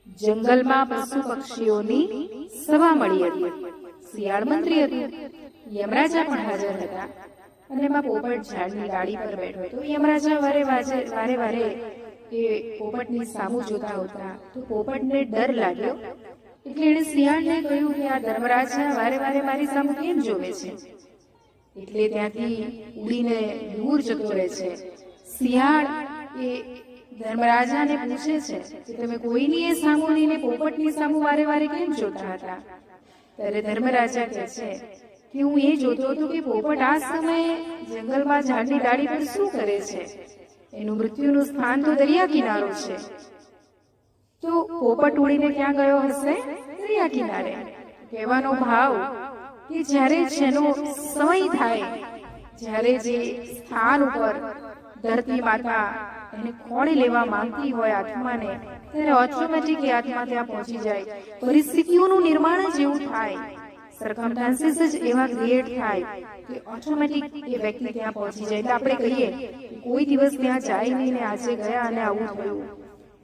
જંગલમાં પશુ પક્ષીઓની સભા મળી હતી. શિયાળ મંત્રી હતું, યમરાજા પણ હાજર હતા અને એમાં પોપટ ઝાડની ડાળી પર બેઠો હતો. યમરાજા વારે વારે એ પોપટની સામું જોતા હતા તો પોપટને ડર લાગ્યો, એટલે એણે શિયાળને કહ્યું કે આ ધર્મરાજા વારે વારે મારી સામું કેમ જોવે છે? એટલે ત્યાંથી ઉડીને દૂર જતો રહે છે. શિયાળ એ ધર્મરાજાને પૂછે છે કે તમે કોઈની એ સામું લઈને પોપટની સામું વારે વારે કેમ જોતા હતા? ત્યારે ધર્મરાજા કહે છે કે હું એ જોતો હતો કે પોપટ આ સમયે જંગલમાં ઝાડની ડાળી પર શું કરે છે? એનું મૃત્યુનું સ્થાન તો દરિયા કિનારો છે. તો પોપટ ઉડીને ક્યાં ગયો હશે? દરિયા કિનારે. કહેવાનો ભાવ કે જ્યારે જેનો સમય થાય, જ્યારે જે સ્થાન ઉપર ધરતી માતા એને ખોળે લેવા માંગતી હોય આત્માને, ત્યારે ઓટોમેટિક એ આત્મા ત્યાં પહોંચી જાય. પરિસ્થિતિઓનું નિર્માણ જ એવું થાય, સરકમસ્ટાન્સીસ જ એવા ક્રિએટ થાય કે ઓટોમેટિક એ વ્યક્તિ ત્યાં પહોંચી જાય. એટલે આપણે કહીએ કોઈ દિવસ ત્યાં જાય નહીં ને આજે ગયા અને આવું થયું.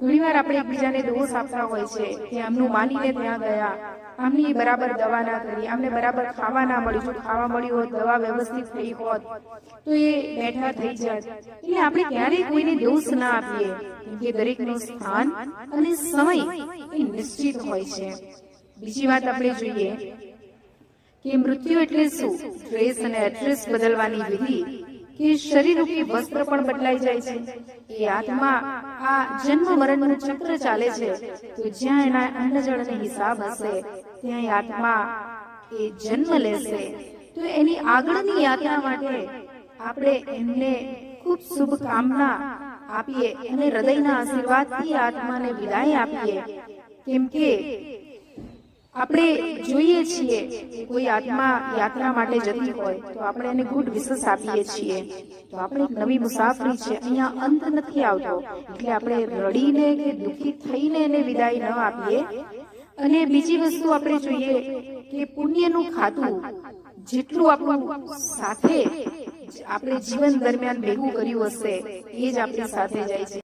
ઘણીવાર આપણે એકબીજાને દોષ આપતા હોય છે કે આમનું માનીને ત્યાં ગયા, આમની બરાબર દવા ના કરી, આમને બરાબર ખાવા ના મળ્યું. જો ખાવા મળ્યું હોત, દવા વ્યવસ્થિત થઈ હોત તો એ બેઠા થઈ જાત. એટલે આપણે ક્યારેય કોઈને દોષ ના આપીએ, કેમ કે દરેકનું સ્થાન અને સમય એ નિશ્ચિત હોય છે. બીજી વાત આપણે જોઈએ કે મૃત્યુ એટલે શું? ડ્રેસ અને એડ્રેસ બદલવાની વિધિ કે શરીરરૂપી વસ્ત્ર પણ બદલાઈ જાય છે. એ આત્મા આ જન્મ મરણનું ચક્ર ચાલે છે, તો જ્યાં એના અન્નજળનો હિસાબ હશે ત્યાં એ આત્મા એ જન્મ લેશે. તો એની આગળની યાત્રા માટે આપણે એમને ખૂબ શુભકામના આપીએ અને હૃદયના આશીર્વાદથી આત્માને વિદાય આપીએ. કેમ કે આપણે જોઈએ છીએ કે કોઈ આત્મા યાત્રા માટે જતી હોય તો આપણે એને ગુડ વિશેષ આપીએ છીએ. તો આપણે એક નવી મુસાફરી છે, અહીંયા અંત નથી આવતો. એટલે આપણે રડીને કે દુઃખી થઈને એને વિદાય ન આપીએ. અને બીજી વસ્તુ આપણે જોઈએ કે પુણ્યનું ખાતું જેટલું આપણું સાથે આપણે જીવન દરમિયાન ભેગું કર્યું હશે એ જ આપણી સાથે જાય છે.